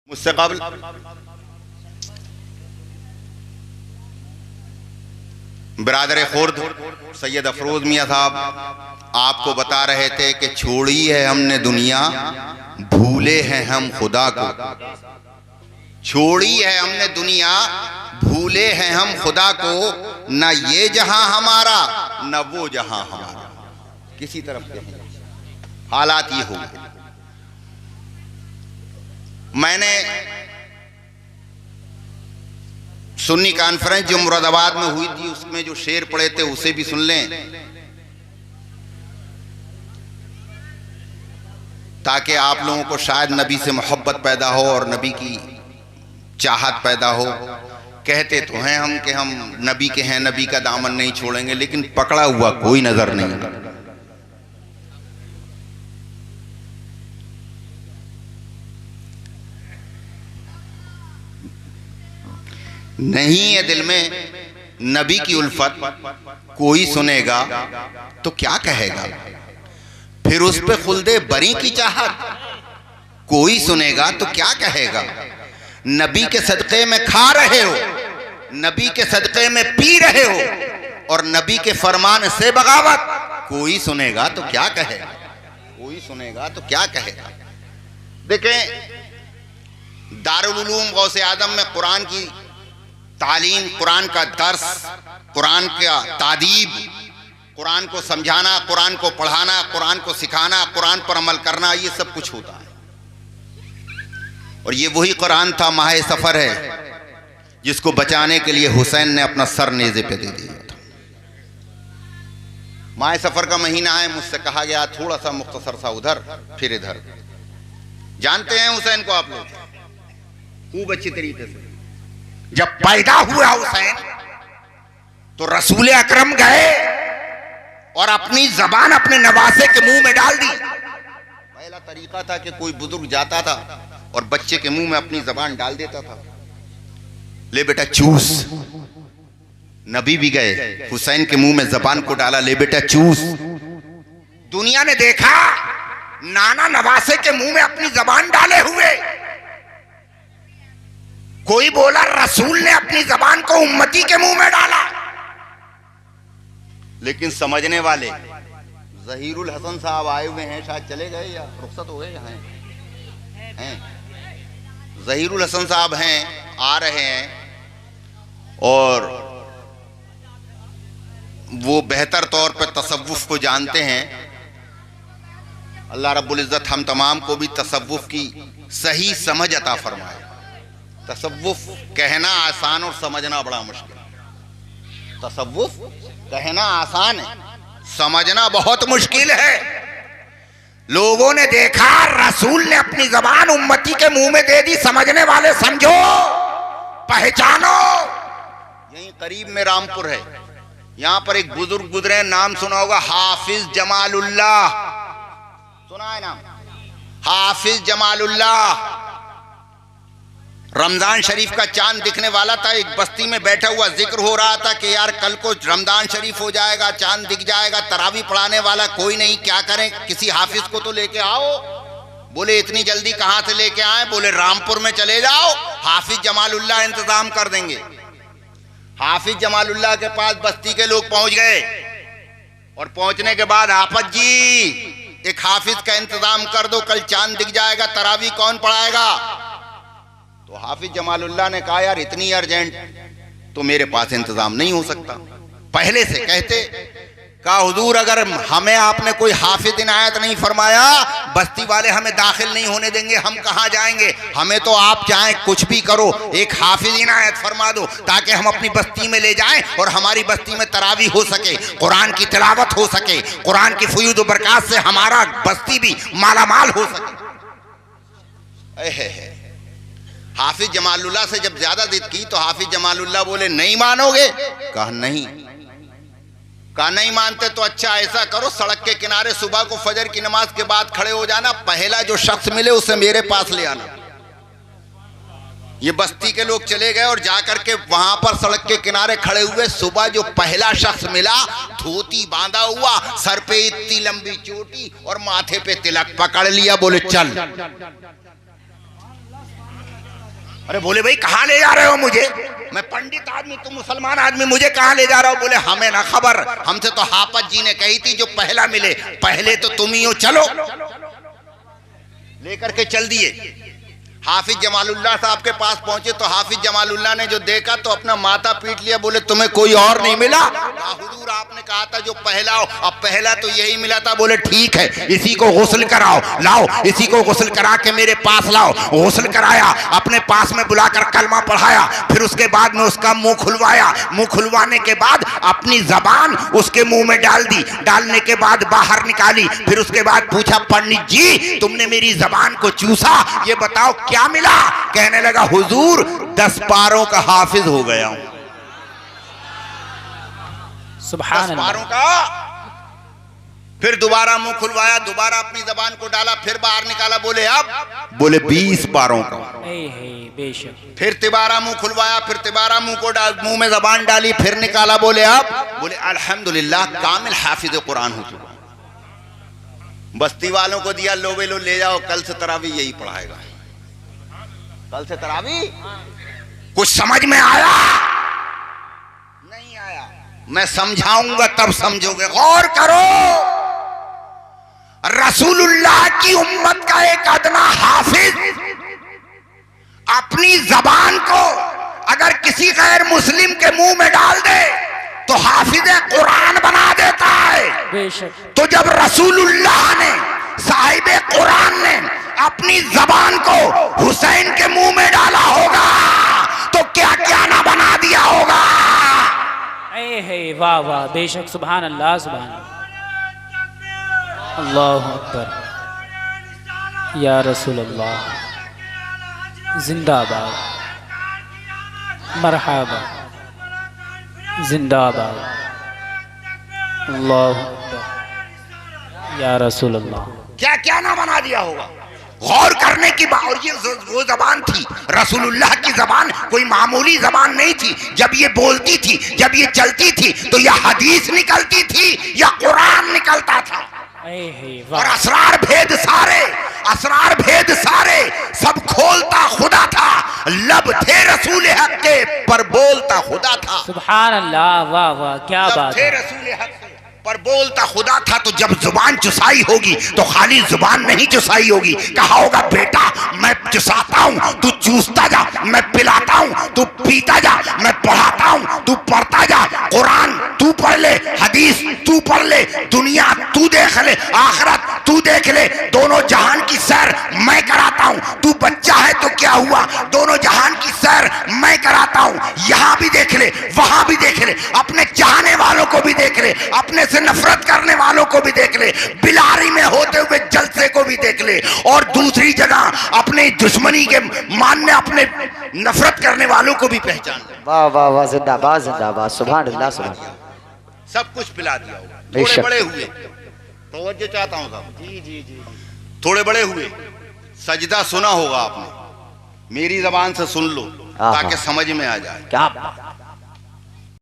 मुझसे कबल बिरादर खुर्द सैयद अफरोज मियाँ साहब आपको बता रहे थे कि छोड़ी है हमने दुनिया, भूले हैं हम खुदा को। छोड़ी है हमने दुनिया, भूले हैं हम खुदा को। न ये जहां हमारा न वो जहां हमारा, किसी तरफ के हालात ये हो गए। मैंने सुन्नी कॉन्फ्रेंस जो मुरादाबाद में हुई थी उसमें जो शेर पढ़े थे उसे भी सुन लें, ताकि आप लोगों को शायद नबी से मोहब्बत पैदा हो और नबी की चाहत पैदा हो। कहते तो हैं हम कि हम नबी के हैं, नबी का दामन नहीं छोड़ेंगे, लेकिन पकड़ा हुआ कोई नजर नहीं है दिल में नबी की उल्फत। कोई सुनेगा तो क्या कहेगा, फिर उस पे खुल्दे बरी की चाहत। कोई सुनेगा तो क्या कहेगा, नबी के सदक़े में खा रहे हो, नबी के सदक़े में पी रहे हो और नबी के फरमान से बगावत। कोई सुनेगा तो क्या कहेगा, कोई सुनेगा तो क्या कहेगा। देखें, दारुल उलूम गौसे आदम में कुरान की तालीम, कुरान का दर्स, कुरान का तादीब, कुरान को समझाना, कुरान को पढ़ाना, कुरान को सिखाना, कुरान पर अमल करना, ये सब कुछ होता है। और ये वही कुरान था, माह सफर है, जिसको बचाने के लिए हुसैन ने अपना सर नेज़े पे दे दिया था। माह सफर का महीना है, मुझसे कहा गया थोड़ा सा मुख्तसर सा उधर फिर इधर। जानते हैं हुसैन को आप लोग खूब अच्छी तरीके से। जब पैदा हुआ हुसैन तो रसूल अकरम गए और अपनी जबान अपने नवासे के मुंह में डाल दी। पहला तरीका था कि कोई बुजुर्ग जाता था और बच्चे के मुंह में अपनी जबान डाल देता था, ले बेटा चूस। नबी भी गए, हुसैन के मुंह में जबान को डाला, ले बेटा चूस। दुनिया ने देखा नाना नवासे के मुंह में अपनी जबान डाले हुए। कोई बोला रसूल ने अपनी जबान को उम्मती के मुंह में डाला। लेकिन समझने वाले, जहीरुल हसन साहब आए हुए हैं, शायद चले गए या रुखसत हो गए, यहाँ हैं। जहीरुल हसन साहब हैं, आ रहे हैं और वो बेहतर तौर पर तसव्वुफ को जानते हैं। अल्लाह रब्बुल इज्जत हम तमाम को भी तसव्वुफ की सही समझ अता फरमाए। तसव्वुफ कहना आसान और समझना बड़ा मुश्किल। तसव्वुफ कहना आसान है, समझना बहुत मुश्किल है। लोगों ने देखा रसूल ने अपनी जबान उम्मती के मुंह में दे दी। समझने वाले समझो, पहचानो। यहीं करीब में रामपुर है, यहां पर एक बुजुर्ग गुजरे, नाम सुना होगा, हाफिज जमालुल्लाह। सुना है नाम? हाफिज जमालुल्लाह। रमजान शरीफ का चांद दिखने वाला था, एक बस्ती में बैठा हुआ जिक्र हो रहा था कि यार कल को रमजान शरीफ हो जाएगा, चांद दिख जाएगा, तरावी पढ़ाने वाला कोई नहीं, क्या करें, किसी हाफिज को तो लेके आओ। बोले इतनी जल्दी कहां से लेके आए? बोले रामपुर में चले जाओ, हाफिज जमालुल्लाह इंतजाम कर देंगे। हाफिज जमालुल्लाह के पास बस्ती के लोग पहुंच गए और पहुंचने के बाद, आफत जी एक हाफिज का इंतजाम कर दो, कल चांद दिख जाएगा, तरावी कौन पढ़ाएगा? तो हाफिज जमालुल्लाह ने कहा यार इतनी अर्जेंट तो मेरे पास इंतजाम नहीं हो सकता। पहले से कहते, कहा हुजूर अगर हमें आपने कोई हाफिज इनायत नहीं फरमाया, बस्ती वाले हमें दाखिल नहीं होने देंगे, हम कहां जाएंगे? हमें तो आप चाहे कुछ भी करो, एक हाफिज इनायत फरमा दो ताकि हम अपनी बस्ती में ले जाएं और हमारी बस्ती में तरावी हो सके, कुरान की तिलावत हो सके, कुरान की फयूद बरकत से हमारा बस्ती भी मालामाल हो सके। हाफिज जमालुल्लाह से जब ज्यादा जिद की तो हाफिज जमालुल्लाह बोले नहीं मानोगे? कहा नहीं। कहा नहीं मानते तो अच्छा ऐसा करो, सड़क के किनारे सुबह को फजर की नमाज के बाद खड़े हो जाना, पहला जो शख्स मिले उसे मेरे पास ले आना। ये बस्ती के लोग चले गए और जाकर के वहां पर सड़क के किनारे खड़े हुए। सुबह जो पहला शख्स मिला, धोती बांधा हुआ, सर पे इतनी लंबी चोटी और माथे पे तिलक, पकड़ लिया, बोले चल। अरे बोले भाई कहाँ ले जा रहे हो मुझे? मैं पंडित आदमी, तुम मुसलमान आदमी, मुझे कहाँ ले जा रहे हो? बोले हमें ना खबर, हमसे तो हाफत जी ने कही थी जो पहला मिले पहले तो तुम ही हो, चलो। लेकर के चल दिए। हाफिज जमालुल्लाह साहब के पास पहुंचे तो हाफिज जमालुल्लाह ने जो देखा तो अपना माथा पीट लिया। बोले तुम्हें कोई और नहीं मिला? हुजूर आपने कहा था जो पहला हो, अब पहला तो यही मिला था। बोले ठीक है, इसी को गुस्ल कराओ, लाओ इसी को गुस्ल करा के मेरे पास लाओ। गुस्ल कराया, अपने पास में बुलाकर कलमा पढ़ाया, फिर उसके बाद में उसका मुंह खुलवाया। मुंह खुलवाने के बाद अपनी जबान उसके मुंह में डाल दी, डालने के बाद बाहर निकाली। फिर उसके बाद पूछा पंडित जी तुमने मेरी जबान को चूसा, ये बताओ क्या मिला? कहने लगा हुजूर 10 पारों का हाफिज हो गया हूं। सुभान 10 पारों का। फिर दोबारा मुंह खुलवाया, दोबारा अपनी जबान को डाला, फिर बाहर निकाला। बोले अब? बोले 20 पारों का। बेशक। फिर तिबारा मुंह खुलवाया, फिर तिबारा मुंह को डाल, मुंह में जबान डाली, फिर निकाला। बोले अब? बोले अल्हम्दुलिल्लाह कामिल हाफिज कुरान हो चुका। बस्ती वालों को दिया, लो बेलो ले जाओ, कल से तरावी यही पढ़ाएगा। कल से तरावी। कुछ समझ में आया? नहीं आया। मैं समझाऊंगा तब समझोगे। गौर करो, रसूलुल्लाह की उम्मत का एक अदना हाफिज अपनी जबान को अगर किसी गैर मुस्लिम के मुंह में डाल दे तो हाफिज कुरान बना देता है। तो जब रसूलुल्लाह ने, साहिबे कुरान ने अपनी जबान को हुसैन के मुंह में डाला होगा तो क्या क्या ना बना दिया होगा। वाह वाह, बेशक। सुभान अल्लाह, सुभान अल्लाह अकबर। या रसूल अल्लाह जिंदाबाद, मरहबा, जिंदाबाद, अल्लाह अकबर। या रसूल अल्लाह। क्या क्या ना बना दिया होगा। गौर करने की बात। और ये वो जबान थी, रसूलुल्लाह की जबान कोई मामूली जबान नहीं थी। जब ये बोलती थी, जब ये चलती थी तो यह हदीस निकलती थी या कुरान निकलता था। और असरार भेद सारे, असरार भेद सारे सब खोलता खुदा था। लब थे रसूल हक के पर बोलता खुदा था। सुभान अल्लाह, वाह वाह, क्या बात थे रसूल हक पर बोलता खुदा था। तो जब जुबान चुसाई होगी तो खाली जुबान नहीं चुसाई होगी। कहा होगा बेटा मैं चुसाता हूं, तू चूसता जा, मैं पिलाता हूं, तू पीता जा, मैं पढ़ाता हूं, तू पढ़ता जा। कुरान तू पढ़ ले, हदीस तू पढ़ ले, दुनिया तू देख ले, आखिरत तू देख ले। दोनों जहान की सैर मैं कराता हूं। तू बच्चा है तो क्या हुआ, दोनों जहान की सैर मैं कराता हूं। यहां भी देख ले, वहां भी देख ले, अपने चाहने वालों को भी देख ले, अपने से नफरत करने वालों को भी देख ले, बिलारी में होते हुए जलसे को भी देख ले, और दूसरी जगह अपने दुश्मनी के मानने, अपने नफरत करने वालों को भी पहचान ले। वाह वाह वाह, जिंदाबाद जिंदाबाद, सुभान अल्लाह, सुभान। सब कुछ पिला दिया होगा। थोड़े बड़े हुए, तवज्जो चाहता हूं साहब। जी जी जी। थोड़े बड़े हुए, सजदा सुना होगा आपने, मेरी जबान से सुन लो ताकि समझ में आ जाए। क्या